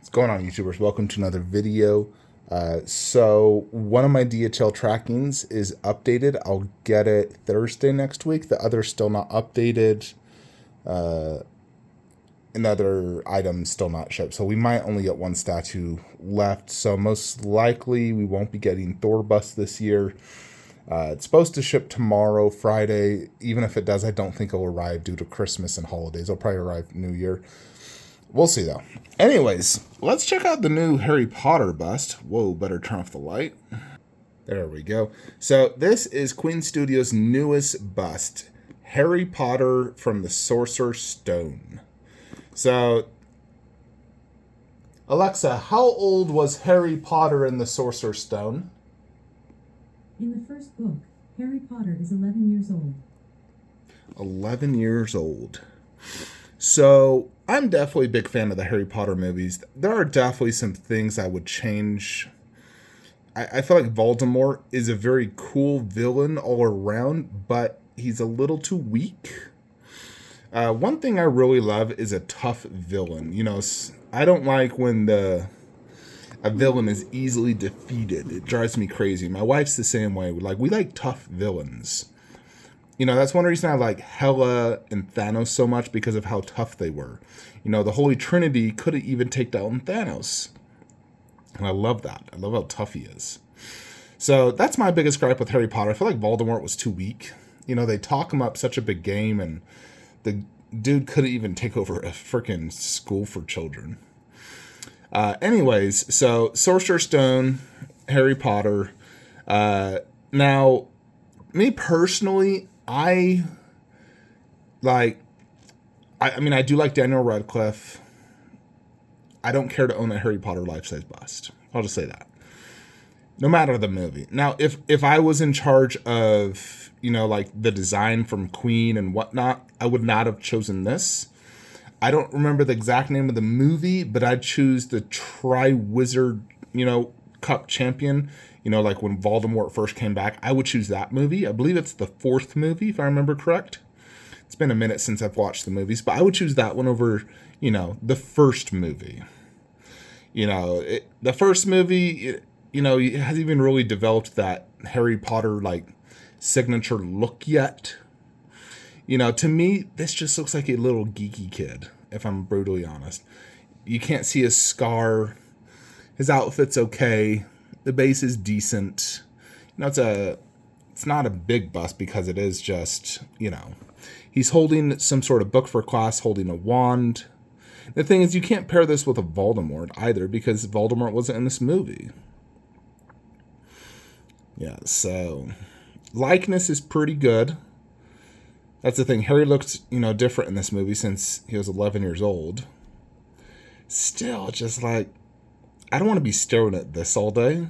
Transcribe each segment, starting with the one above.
What's going on, YouTubers? Welcome to another video. So one of my DHL trackings is updated. I'll get it Thursday next week. The other's still not updated. Another item's still not shipped. So we might only get one statue left. So most likely we won't be getting Thor bust this year. It's supposed to ship tomorrow, Friday. Even if it does, I don't think it'll arrive due to Christmas and holidays. It'll probably arrive New Year. We'll see, though. Anyways, let's check out the new Harry Potter bust. Whoa, better turn off the light. There we go. So this is Queen Studios' newest bust, Harry Potter from the Sorcerer's Stone. So, Alexa, how old was Harry Potter in the Sorcerer's Stone? In the first book, Harry Potter is 11 years old. 11 years old. So, I'm definitely a big fan of the Harry Potter movies. There are definitely some things I would change. I feel like Voldemort is a very cool villain all around, but he's a little too weak. One thing I really love is a tough villain. You know, I don't like when a villain is easily defeated. It drives me crazy. My wife's the same way. We like tough villains. You know, that's one reason I like Hela and Thanos so much, because of how tough they were. You know, the Holy Trinity couldn't even take down Thanos. And I love that. I love how tough he is. So that's my biggest gripe with Harry Potter. I feel like Voldemort was too weak. You know, they talk him up such a big game, and the dude couldn't even take over a freaking school for children. Anyways, so Sorcerer's Stone, Harry Potter. Now, me personally, I mean, I do like Daniel Radcliffe. I don't care to own a Harry Potter life-size bust. I'll just say that. No matter the movie. Now, if I was in charge of, you know, like the design from Queen and whatnot, I would not have chosen this. I don't remember the exact name of the movie, but I'd choose the Triwizard, you know, Cup champion. You know, like when Voldemort first came back, I would choose that movie. I believe it's the 4th movie, if I remember correct. It's been a minute since I've watched the movies, but I would choose that one over, you know, the first movie. You know, the first movie, you know, it hasn't even really developed that Harry Potter, like, signature look yet. You know, to me, this just looks like a little geeky kid, if I'm brutally honest. You can't see his scar. His outfit's okay. The base is decent. You know, it's not a big bust because it is just, you know, he's holding some sort of book for class, holding a wand. The thing is, you can't pair this with a Voldemort either, because Voldemort wasn't in this movie. Yeah, so likeness is pretty good. That's the thing. Harry looked, you know, different in this movie since he was 11 years old. Still, just like, I don't want to be staring at this all day.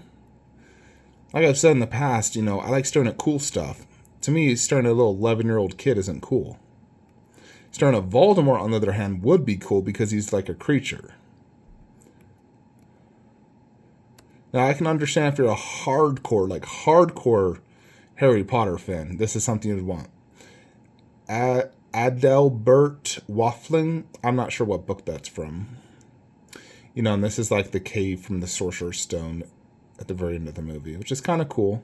Like I've said in the past, you know, I like staring at cool stuff. To me, staring at a little 11-year-old kid isn't cool. Staring at Voldemort, on the other hand, would be cool because he's like a creature. Now, I can understand if you're a hardcore Harry Potter fan, this is something you'd want. Adelbert Waffling, I'm not sure what book that's from. You know, and this is like the cave from the Sorcerer's Stone at the very end of the movie, which is kind of cool.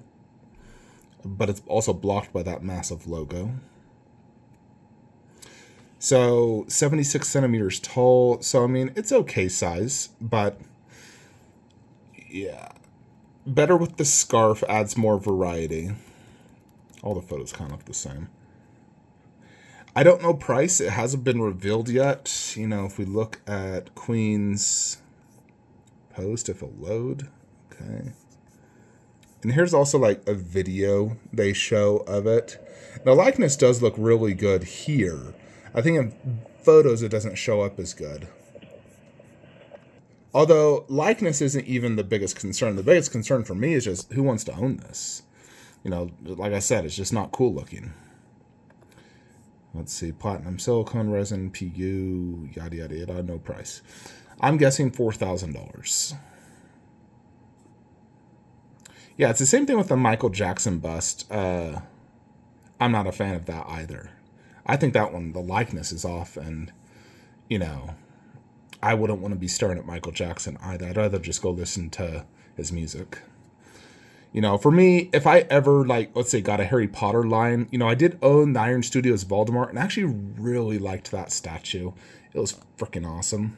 But it's also blocked by that massive logo. So, 76 centimeters tall. So, I mean, it's okay size, but yeah. Better with the scarf, adds more variety. All the photos kind of look the same. I don't know price. It hasn't been revealed yet. You know, if we look at Queen's post, if it'll load. Okay. And here's also like a video they show of it. Now, likeness does look really good here. I think in photos it doesn't show up as good. Although likeness isn't even the biggest concern. The biggest concern for me is just who wants to own this. You know, like I said, it's just not cool looking. Let's see, platinum silicone resin, PU, yada yada yada, no price. I'm guessing $4,000. Yeah, it's the same thing with the Michael Jackson bust. I'm not a fan of that either. I think that one, the likeness is off, and, you know, I wouldn't want to be staring at Michael Jackson either. I'd rather just go listen to his music. For me, if I ever, let's say, got a Harry Potter line, I did own the Iron Studios Voldemort, and I actually really liked that statue. It was freaking awesome.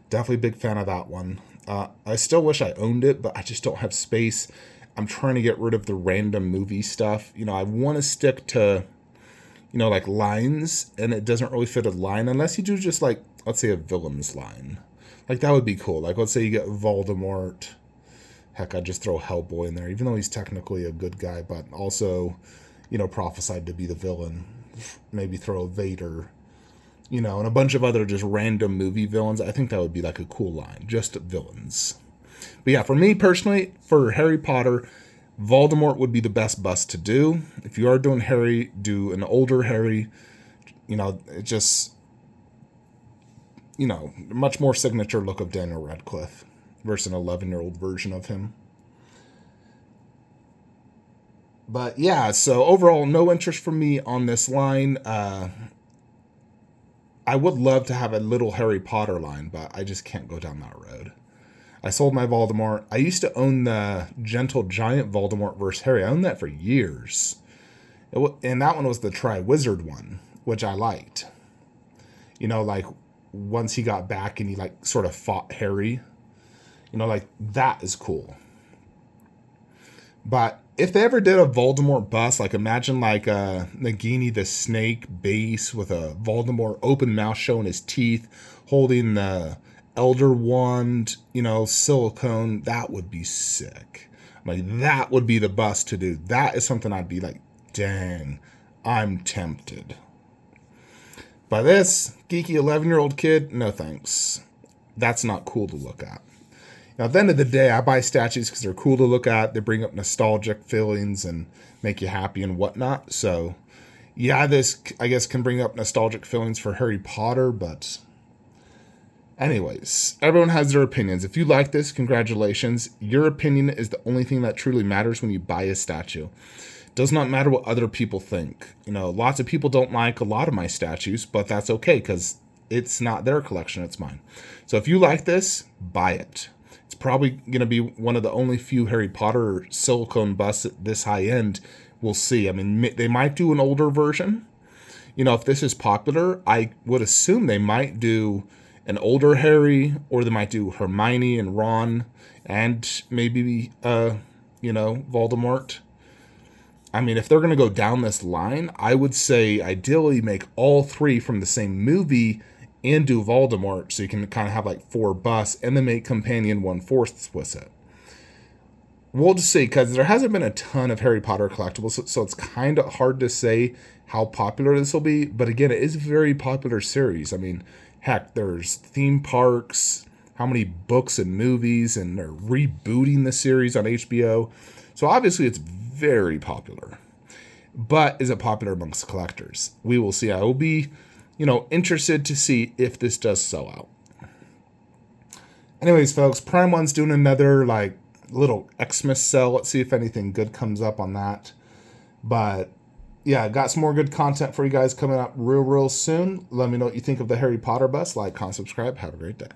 Definitely a big fan of that one. I still wish I owned it, but I just don't have space. I'm trying to get rid of the random movie stuff. I want to stick to, lines, and it doesn't really fit a line unless you do just, let's say, a villain's line. That would be cool. Let's say you get Voldemort. Heck, I'd just throw Hellboy in there, even though he's technically a good guy, but also, prophesied to be the villain. Maybe throw Vader, and a bunch of other just random movie villains. I think that would be a cool line, just villains. But yeah, for me personally, for Harry Potter, Voldemort would be the best bust to do. If you are doing Harry, do an older Harry. It just, much more signature look of Daniel Radcliffe versus an 11-year-old version of him. But yeah, so overall, no interest from me on this line. I would love to have a little Harry Potter line, but I just can't go down that road. I sold my Voldemort. I used to own the Gentle Giant Voldemort versus Harry. I owned that for years. And that one was the Tri-Wizard one, which I liked. Once he got back and he sort of fought Harry. That is cool. But if they ever did a Voldemort bust, imagine Nagini the Snake base with a Voldemort open mouth showing his teeth, holding the Elder Wand, silicone, that would be sick. That would be the bust to do. That is something I'd be dang, I'm tempted. But this geeky 11-year-old kid, no thanks. That's not cool to look at. Now, at the end of the day, I buy statues because they're cool to look at. They bring up nostalgic feelings and make you happy and whatnot. So, yeah, this, I guess, can bring up nostalgic feelings for Harry Potter. But anyways, everyone has their opinions. If you like this, congratulations. Your opinion is the only thing that truly matters when you buy a statue. It does not matter what other people think. Lots of people don't like a lot of my statues, but that's okay because it's not their collection. It's mine. So if you like this, buy it. It's probably going to be one of the only few Harry Potter silicone busts at this high end. We'll see. I mean, they might do an older version. If this is popular, I would assume they might do an older Harry, or they might do Hermione and Ron, and maybe, Voldemort. I mean, if they're going to go down this line, I would say ideally make all three from the same movie and do Voldemort, so you can kind of have 4 busts, and then make Companion 1/4 with it. We'll just see, because there hasn't been a ton of Harry Potter collectibles, so it's kind of hard to say how popular this will be. But again, it is a very popular series. I mean, heck, there's theme parks, how many books and movies, and they're rebooting the series on HBO. So obviously it's very popular. But is it popular amongst collectors? We will see. I will be interested to see if this does sell out. Anyways, folks, Prime One's doing another little Xmas sale. Let's see if anything good comes up on that. But yeah, got some more good content for you guys coming up real soon. Let me know what you think of the Harry Potter bus. Like, comment, subscribe. Have a great day.